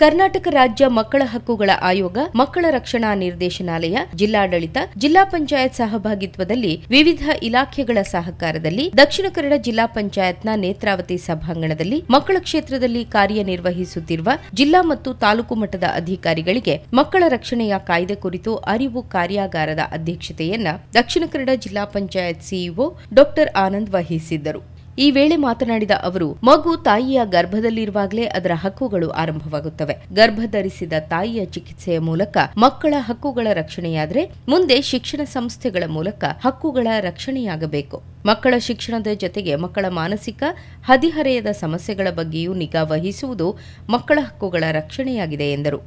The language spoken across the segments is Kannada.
ಕರ್ನಾಟಕ ರಾಜ್ಯ ಮಕ್ಕಳ ಹಕ್ಕುಗಳ ಆಯೋಗ, ಮಕ್ಕಳ ರಕ್ಷಣಾ ನಿರ್ದೇಶನಾಲಯ, ಜಿಲ್ಲಾಡಳಿತ, ಜಿಲ್ಲಾ ಪಂಚಾಯತ್ ಸಹಭಾಗಿತ್ವದಲ್ಲಿ ವಿವಿಧ ಇಲಾಖೆಗಳ ಸಹಕಾರದಲ್ಲಿ ದಕ್ಷಿಣ ಕನ್ನಡ ಜಿಲ್ಲಾ ಪಂಚಾಯತ್ನ ನೇತ್ರಾವತಿ ಸಭಾಂಗಣದಲ್ಲಿ ಮಕ್ಕಳ ಕ್ಷೇತ್ರದಲ್ಲಿ ಕಾರ್ಯನಿರ್ವಹಿಸುತ್ತಿರುವ ಜಿಲ್ಲಾ ಮತ್ತು ತಾಲೂಕು ಮಟ್ಟದ ಅಧಿಕಾರಿಗಳಿಗೆ ಮಕ್ಕಳ ರಕ್ಷಣೆಯ ಕಾಯ್ದೆ ಕುರಿತು ಅರಿವು ಕಾರ್ಯಾಗಾರದ ಅಧ್ಯಕ್ಷತೆಯನ್ನ ದಕ್ಷಿಣ ಕನ್ನಡ ಜಿಲ್ಲಾ ಪಂಚಾಯತ್ ಸಿಇಒ ಡಾ ಆನಂದ್ ವಹಿಸಿದ್ದರು. ಈ ವೇಳೆ ಮಾತನಾಡಿದ ಅವರು, ಮಗು ತಾಯಿಯ ಗರ್ಭದಲ್ಲಿರುವಾಗಲೇ ಅದರ ಹಕ್ಕುಗಳು ಆರಂಭವಾಗುತ್ತವೆ. ಗರ್ಭ ಧರಿಸಿದ ತಾಯಿಯ ಚಿಕಿತ್ಸೆಯ ಮೂಲಕ ಮಕ್ಕಳ ಹಕ್ಕುಗಳ ರಕ್ಷಣೆಯಾದರೆ ಮುಂದೆ ಶಿಕ್ಷಣ ಸಂಸ್ಥೆಗಳ ಮೂಲಕ ಹಕ್ಕುಗಳ ರಕ್ಷಣೆಯಾಗಬೇಕು. ಮಕ್ಕಳ ಶಿಕ್ಷಣದ ಜೊತೆಗೆ ಮಕ್ಕಳ ಮಾನಸಿಕ ಹದಿಹರೆಯದ ಸಮಸ್ಯೆಗಳ ಬಗ್ಗೆಯೂ ನಿಗಾ ವಹಿಸುವುದು ಮಕ್ಕಳ ಹಕ್ಕುಗಳ ರಕ್ಷಣೆಯಾಗಿದೆ ಎಂದರು.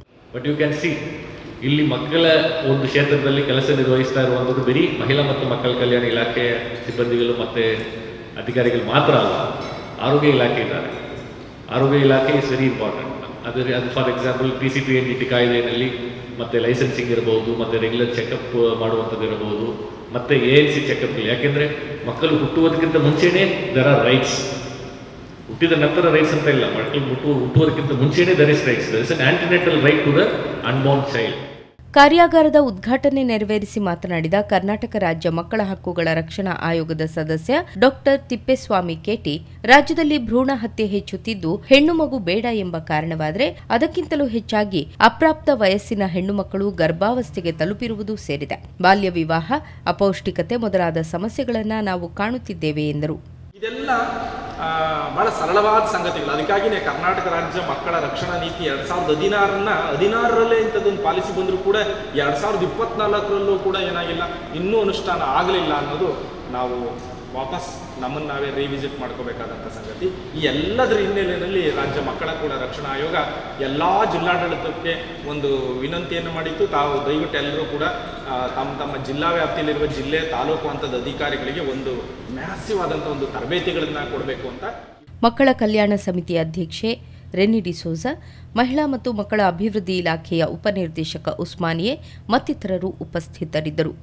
ಇಲ್ಲಿ ಮಕ್ಕಳ ಒಂದು ಕ್ಷೇತ್ರದಲ್ಲಿ ಕೆಲಸ ನಿರ್ವಹಿಸ್ತಾ ಇರುವಂಥದ್ದು ಬರೀ ಮಹಿಳಾ ಮತ್ತು ಮಕ್ಕಳ ಕಲ್ಯಾಣ ಇಲಾಖೆ ಸಿಬ್ಬಂದಿಗಳು ಮತ್ತು ಅಧಿಕಾರಿಗಳು ಮಾತ್ರ ಅಲ್ಲ, ಆರೋಗ್ಯ ಇಲಾಖೆ ಇದ್ದಾರೆ. ಆರೋಗ್ಯ ಇಲಾಖೆ ಇಸ್ ವೆರಿ ಇಂಪಾರ್ಟೆಂಟ್. ಅದು ಫಾರ್ ಎಕ್ಸಾಂಪಲ್ PCPNDT ಕಾಯ್ದೆಯಲ್ಲಿ ಮತ್ತು ಲೈಸೆನ್ಸಿಂಗ್ ಇರಬಹುದು, ಮತ್ತು ರೆಗ್ಯುಲರ್ ಚೆಕಪ್ ಮಾಡುವಂಥದ್ದು ಇರಬಹುದು, ಮತ್ತು ANC ಚೆಕಪ್ಗಳು. ಯಾಕೆಂದರೆ ಮಕ್ಕಳು ಹುಟ್ಟುವುದಕ್ಕಿಂತ ಮುಂಚೆನೇ ದರ್ ಆರ್ ರೈಟ್ಸ್. ಹುಟ್ಟಿದ ನಂತರ ರೈಟ್ಸ್ ಅಂತ ಇಲ್ಲ, ಮಕ್ಕಳು ಹುಟ್ಟುವುದಕ್ಕಿಂತ ಮುಂಚೆನೇ there is rights. There is an antenatal right to the unborn child. ಕಾರ್ಯಾಗಾರದ ಉದ್ಘಾಟನೆ ನೆರವೇರಿಸಿ ಮಾತನಾಡಿದ ಕರ್ನಾಟಕ ರಾಜ್ಯ ಮಕ್ಕಳ ಹಕ್ಕುಗಳ ರಕ್ಷಣಾ ಆಯೋಗದ ಸದಸ್ಯ ಡಾ ತಿಪ್ಪೇಸ್ವಾಮಿ ಕೇಟಿ, ರಾಜ್ಯದಲ್ಲಿ ಭ್ರೂಣ ಹತ್ಯೆ ಹೆಚ್ಚುತ್ತಿದ್ದು ಹೆಣ್ಣು ಮಗು ಬೇಡ ಎಂಬ ಕಾರಣವಾದರೆ ಅದಕ್ಕಿಂತಲೂ ಹೆಚ್ಚಾಗಿ ಅಪ್ರಾಪ್ತ ವಯಸ್ಸಿನ ಹೆಣ್ಣು ಮಕ್ಕಳು ಗರ್ಭಾವಸ್ಥೆಗೆ ತಲುಪಿರುವುದು ಸೇರಿದೆ. ಬಾಲ್ಯ ವಿವಾಹ, ಅಪೌಷ್ಟಿಕತೆ ಮೊದಲಾದ ಸಮಸ್ಯೆಗಳನ್ನು ನಾವು ಕಾಣುತ್ತಿದ್ದೇವೆ ಎಂದರು. ಇದೆಲ್ಲ ಬಹಳ ಸರಳವಾದ ಸಂಗತಿಗಳು. ಅದಕ್ಕಾಗಿಯೇ ಕರ್ನಾಟಕ ರಾಜ್ಯ ಮಕ್ಕಳ ರಕ್ಷಣಾ ನೀತಿ 2016ರಲ್ಲೇ ಇಂಥದ್ದೊಂದು ಪಾಲಿಸಿ ಬಂದರೂ ಕೂಡ 2024ರಲ್ಲೂ ಕೂಡ ಏನಾಗಿಲ್ಲ, ಇನ್ನೂ ಅನುಷ್ಠಾನ ಆಗಲಿಲ್ಲ ಅನ್ನೋದು ನಾವು ವಾಪಸ್ ನಮ್ಮನ್ನು ನಾವೇ ರಿವಿಸಿಟ್ ಮಾಡ್ಕೋಬೇಕಾದಂಥ ಸಂಗತಿ. ಈ ಎಲ್ಲದರ ಹಿನ್ನೆಲೆಯಲ್ಲಿ ರಾಜ್ಯ ಮಕ್ಕಳ ಕೂಡ ರಕ್ಷಣಾ ಆಯೋಗ ಎಲ್ಲ ಜಿಲ್ಲಾಡಳಿತಕ್ಕೆ ಒಂದು ವಿನಂತಿಯನ್ನು ಮಾಡಿತ್ತು. ತಾವು ದಯವಿಟ್ಟು ಎಲ್ಲರೂ ಕೂಡ ತಮ್ಮ ಜಿಲ್ಲಾ ವ್ಯಾಪ್ತಿಯಲ್ಲಿರುವ ಜಿಲ್ಲೆ, ತಾಲೂಕು ಹಂತದ ಅಧಿಕಾರಿಗಳಿಗೆ ಒಂದು ಮ್ಯಾಸಿವ್ ಆದಂಥ ಒಂದು ತರಬೇತಿಗಳನ್ನು ಕೊಡಬೇಕು ಅಂತ. ಮಕ್ಕಳ ಕಲ್ಯಾಣ ಸಮಿತಿ ಅಧ್ಯಕ್ಷೆ ರೆನಿ ಡಿಸೋಜ, ಮಹಿಳಾ ಮತ್ತು ಮಕ್ಕಳ ಅಭಿವೃದ್ಧಿ ಇಲಾಖೆಯ ಉಪನಿರ್ದೇಶಕ ಉಸ್ಮಾನಿಯೆ ಮತ್ತಿತರರು ಉಪಸ್ಥಿತರಿದ್ದರು.